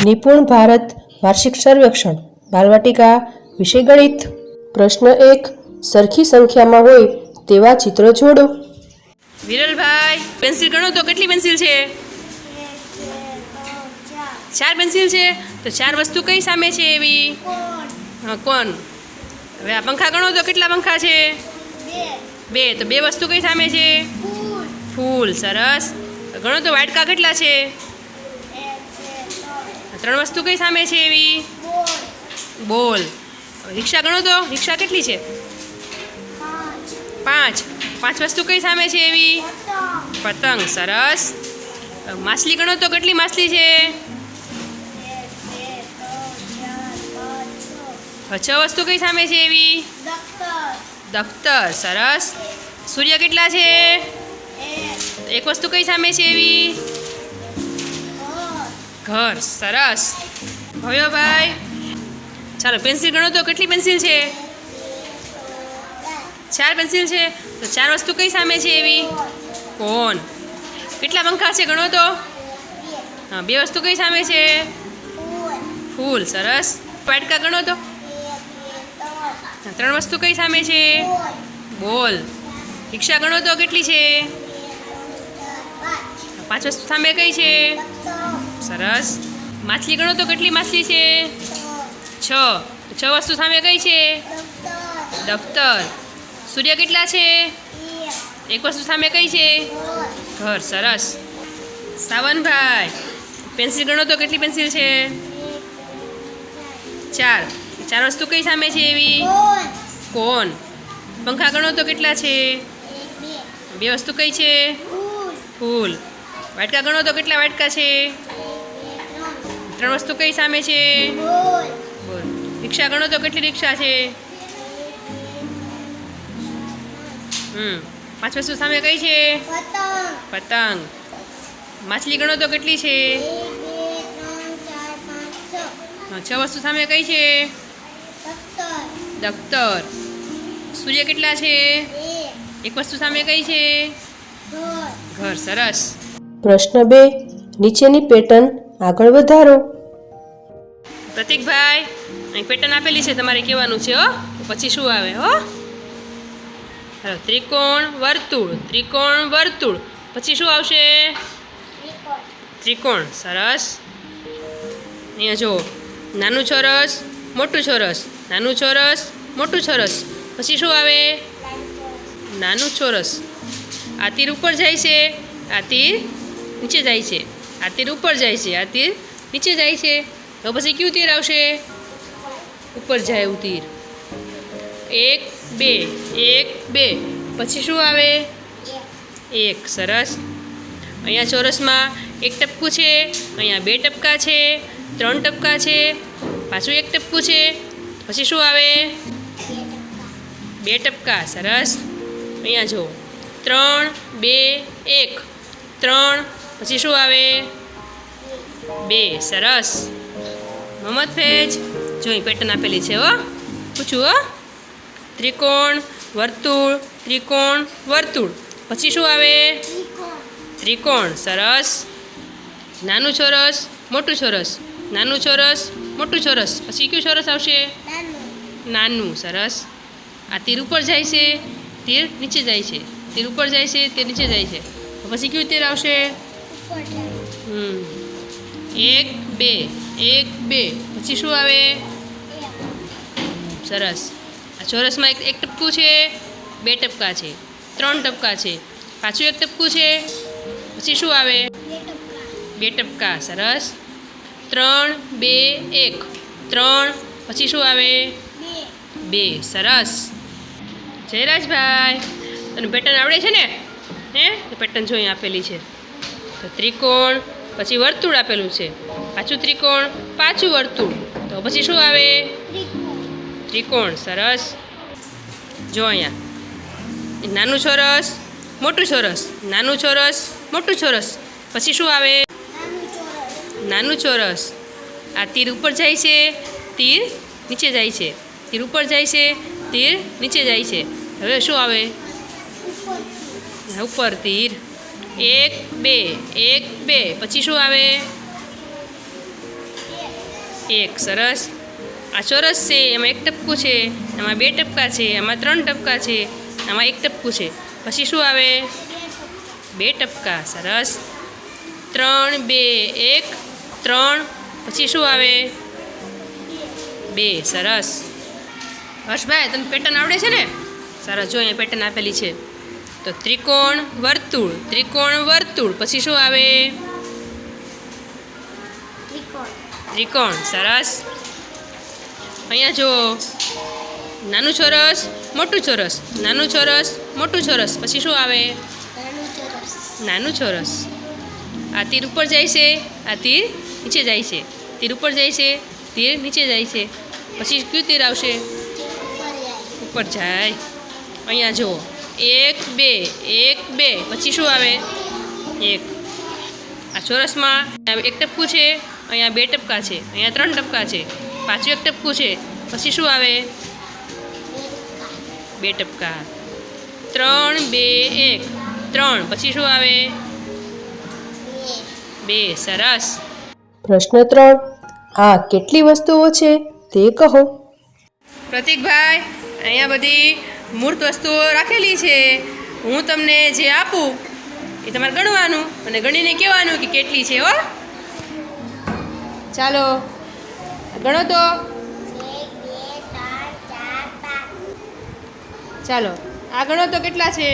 નિપુણ ભારત વાર્ષિક સર્વેક્ષણ બાલવાટિકા વિષય ગણિત। પ્રશ્ન 1, સરખી સંખ્યામાં હોય તેવા ચિત્રો જોડો। વિરલભાઈ, પેન્સિલ ગણો તો કેટલી પેન્સિલ છે? 4 પેન્સિલ છે। તો 4 વસ્તુ કઈ સામે છે એવી? હા, કોણ? હવે આ પંખા ગણો તો કેટલા પંખા છે? 2। તો 2 વસ્તુ કઈ સામે છે? ફૂલ। સરસ। ગણો તો વાટકા કેટલા છે? 3 વસ્તુ કઈ સામે છે એવી? બોલ। રિક્ષા ગણો તો રિક્ષા કેટલી છે? 5 વસ્તુ કઈ સામે છે એવી? પતંગ। સરસ। માછલી ગણો તો કેટલી માછલી છે? 6 વસ્તુ કઈ સામે છે એવી? દફતર। સરસ। સૂર્ય કેટલા છે? 1 વસ્તુ કઈ સામે છે એવી? ઘર। સરસ। ભવ્યભાઈ, ચાલો પેન્સિલ ગણો તો કેટલી પેન્સિલ છે? 4 પેન્સિલ છે। તો 4 વસ્તુ કઈ સામે છે એવી? કોણ? કેટલા પંખા છે ગણો તો? હા, 2 વસ્તુ કઈ સામે છે? ફૂલ। સરસ। વાટકા ગણો તો? 3 વસ્તુ કઈ સામે છે? બોલ। રિક્ષા ગણો તો કેટલી છે? 5 વસ્તુ સામે કઈ છે? સરસ। માછલી ગણો તો કેટલી માછલી છે? 6 વસ્તુ સામે કઈ છે? દફતર। સૂર્ય કેટલા છે? 1 વસ્તુ સામે કઈ છે? ઘર। સરસ। સાવનભાઈ, પેન્સિલ ગણો તો કેટલી પેન્સિલ છે? 4 વસ્તુ કઈ સામે છે એવી? કોણ? પંખા ગણો તો કેટલા છે? 2 વસ્તુ કઈ છે? ફૂલ। વાટકા ગણો તો કેટલા વાટકા છે? 3 વસ્તુ કઈ સામે છે? બોલ। રિક્ષા ગણો તો કેટલી રિક્ષા છે? 5 વસ્તુ સામે કઈ છે? પતંગ। માછલી ગણો તો કેટલી છે? 6 વસ્તુ સામે કઈ છે? દફતર। સૂર્ય કેટલા છે? 1 વસ્તુ સામે કઈ છે? ઘર। સરસ। પ્રશ્ન 2, નીચેની પેટર્ન આગળ વધારો। પ્રતિકભાઈ, અહીં પેટર્ન આપેલી છે, તમારે કહેવાનું છે હો, પછી શું આવે હો? હાલો, ત્રિકોણ વર્તુળ, ત્રિકોણ વર્તુળ, પછી શું આવશે? ત્રિકોણ। સરસ। અહીંયા જો નાનું ચોરસ, મોટું ચોરસ, નાનું ચોરસ, મોટું ચોરસ, પછી શું આવે? નાનું ચોરસ। આ તીર ઉપર જાય છે, આ તીર નીચે જાય છે, આ તીર ઉપર જાય છે, આ તીર નીચે જાય છે, તો પછી કયું તીર આવશે? ઉપર જાય એવું તીર। 1 2 1 2, પછી શું આવે? 1। સરસ। અહીંયા ચોરસમાં 1 ટપકું છે, અહીંયા 2 ટપકા છે, 3 ટપકા છે, પાછું 1 ટપકું છે, પછી શું આવે? 2 ટપકા। સરસ। અહીંયા જો 3 2 1, 3, પછી શું આવે? 2। સરસ। મોહમ્મદ ફેજ, જો અહીં પેટર્ન આપેલી છે હો, પૂછું હો? ત્રિકોણ વર્તુળ, ત્રિકોણ વર્તુળ, પછી શું આવે? ત્રિકોણ। સરસ। નાનું ચોરસ, મોટું ચોરસ, નાનું ચોરસ, મોટું ચોરસ, પછી કયું ચોરસ આવશે? નાનું। સરસ। આ તીર ઉપર જાય છે, તીર નીચે જાય છે, તીર ઉપર જાય છે, તીર નીચે જાય છે, તો પછી કયું તીર આવશે? 1 2 1 2, પછી શું આવે? સરસ। આ ચોરસમાં એક ટપકું છે, 2 ટપકા છે, 3 ટપકા છે, પાછું 1 ટપકું છે, પછી શું આવે? 2 ટપકા। સરસ। 3 2 1, 3, પછી શું આવે? 2। સરસ। જયરાજભાઈ, તને પેટર્ન આવડે છે ને? હે, પેટર્ન જો અહીં આપેલી છે, તો ત્રિકોણ, પછી વર્તુળ આપેલું છે, પાછું ત્રિકોણ, પાછું વર્તુળ, તો પછી શું આવે? ત્રિકોણ। સરસ। જો અહીંયા નાનું ચોરસ, મોટું ચોરસ, નાનું ચોરસ, મોટું ચોરસ, પછી શું આવે? નાનું ચોરસ। આ તીર ઉપર જાય છે, તીર નીચે જાય છે, તીર ઉપર જાય છે, તીર નીચે જાય છે, હવે શું આવે? ઉપર તીર। 1 2 1 2, પછી શું આવે? એક. સરસ. આ ચોરસ છે, એમાં એક ટપકું છે, એમાં બે ટપકા છે, એમાં ત્રણ ટપકા છે, આમાં એક ટપકું છે. પછી શું આવે? બે ટપકા. સરસ. 3 2 1 3. પછી શું આવે? 2. સરસ. હર્ષભાઈ, તને પેટર્ન આવડે છે ને? સરસ. જો અહીંયા પેટર્ન આપેલી છે. તો ત્રિકોણ વર્તુળ, ત્રિકોણ વર્તુળ. પછી શું આવે? ત્રિકોણ. સરસ. અહીંયા જો નાનું ચોરસ, મોટું ચોરસ, નાનું ચોરસ, મોટું ચોરસ. પછી શું આવે? નાનું ચોરસ. આ તીર ઉપર જાય છે, આ તીર નીચે જાય છે. તીર ઉપર જાય છે, તીર નીચે જાય છે. પછી કયું તીર આવશે? ઉપર જાય. અહીંયા જુઓ 1 2 1 2. પછી શું આવે? 1. આ ચોરસમાં એક ટપકું છે, અહીંયા બે ટપકા છે, અહીંયા ત્રણ ટપકા છે, પાછું એક ટપકું છે. પછી શું આવે? બે ટપકા. 3 2 1 3. પછી શું આવે? 2. સરસ. પ્રશ્ન 3. આ કેટલી વસ્તુઓ છે તે કહો. પ્રતીકભાઈ, અહીંયા બધી મૂર્ત વસ્તુઓ રાખેલી છે. હું તમને જે આપું એ તમારે ગણવાનું અને ગણીને કહેવાનું કે કેટલી છે. હો, ચાલો ગણો તો. ચાલો આ ગણો તો કેટલા છે?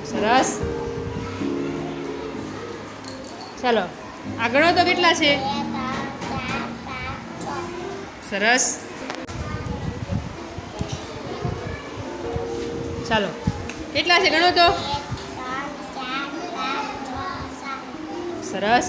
સરસ. ચાલો આ ગણો તો કેટલા છે? સરસ. ચાલો કેટલા છે ગણો તો. સરસ.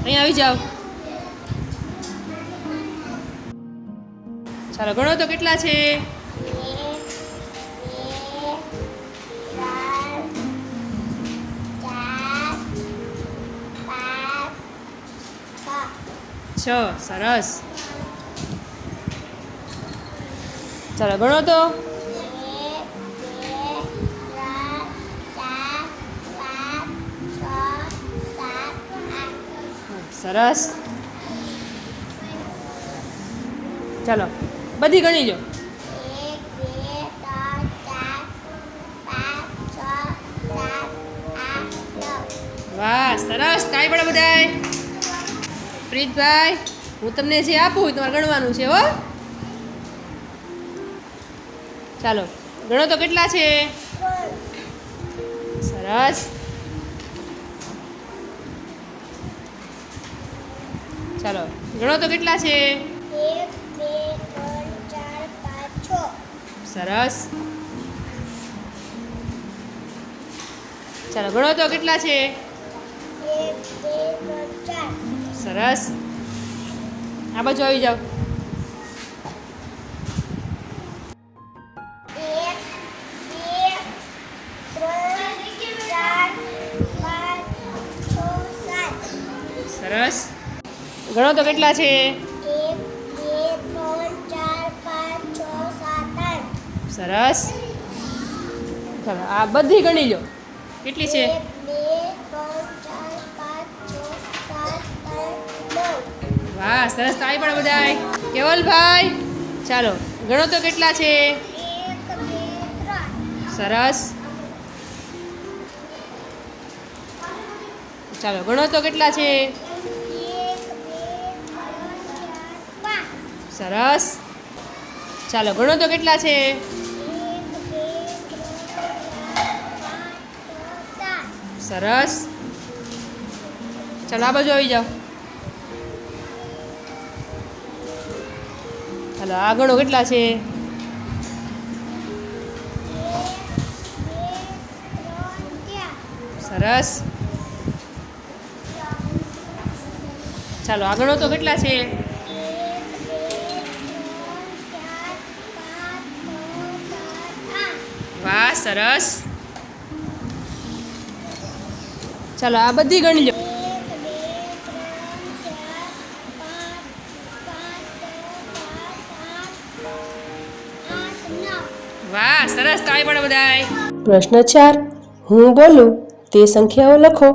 અહીંયા આવી જાઓ. ચાલો ગણો તો કેટલા છે? છ. સરસ. ચાલો ગણો તો. સરસ. ચાલો બધી ગણી લો. 1 2 3 4 5 6 7 8 9. વાહ, સરસ. કાંઈ પડે બધાય. પ્રીતભાઈ, હું તમને જે આપું તમારે ગણવાનું છે. હો, ચાલો ગણો તો કેટલા છે? સરસ. ચાલો ગણો તો કેટલા છે? 1 2 3 4 5 6. સરસ. ચાલો ગણો તો કેટલા છે? 1 2 3 4. સરસ. આ બાજુ આવી જાઓ. 1 2 3 4 5 6 7. સરસ. ગણો તો કેટલા છે? 1 2 3 4 5 6 7 8. સરસ. ચાલો આ બધી ગણી લો. કેટલી છે? 1 2 3 4 5 6 7 8 9. વાહ, સરસ. તાળી પણ બધાય. કેવલભાઈ, ચાલો ગણો તો કેટલા છે? 1 2 3. સરસ. ચાલો ગણો તો કેટલા છે? 1 2 3 4 5. સરસ. ચાલો ગણો તો કેટલા છે? 1 2 3 4 5 6 7. સરસ. ચાલો આ બાજુ આવી જાઓ. ચાલો આ ગણો કેટલા છે? 1 2 3 4. સરસ. ચાલો આ ગણો તો કેટલા છે? 1 2 3 4 5 6 7 8. વાહ, સરસ. ચાલો આ બધી ગણી લો. 1 2 3 4 5 6 7 8 9. વાહ, સરસ. તાળી પાડો બધાય. પ્રશ્ન 4. હું બોલું તે સંખ્યાઓ લખો.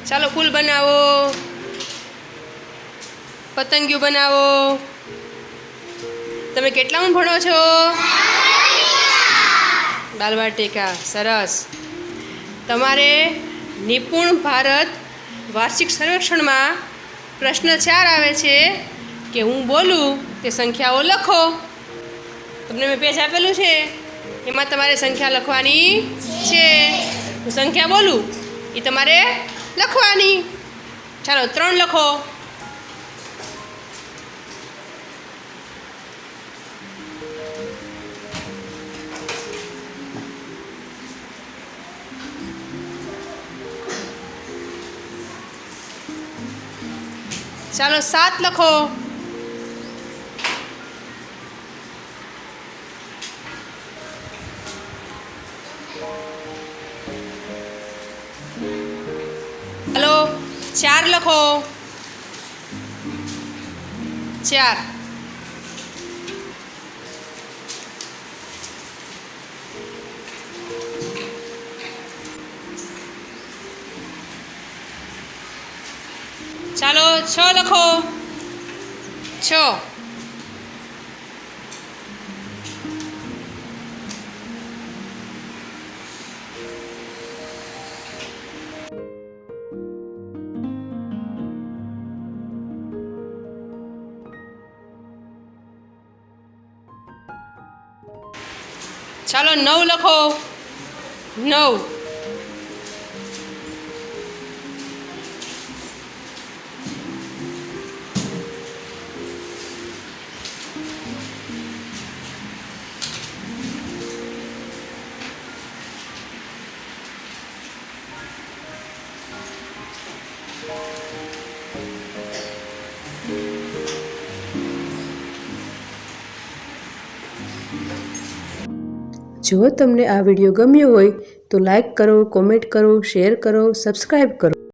ચાલો ફૂલ બનાવો, પતંગિયું બનાવો. તમે કેટલામાં ભણો છો? બાલવાટિકા. સરસ. તમારે નિપુણ ભારત વાર્ષિક સર્વેક્ષણમાં પ્રશ્ન 4 આવે છે કે હું બોલું તે સંખ્યાઓ લખો. તમને મેં પેજ આપેલું છે, એમાં તમારે સંખ્યા લખવાની છે. હું સંખ્યા બોલું એ તમારે લખવાની. ચાલો 3 લખો. ચાલો 7 લખો. ચાલો 4 લખો. 4. ચાલો 6 લખો. 6. ચાલો 9 લખો. 9. જો તમને આ વિડીયો ગમ્યો હોય તો લાઈક કરો, કોમેન્ટ કરો, શેર કરો, સબસ્ક્રાઈબ કરો.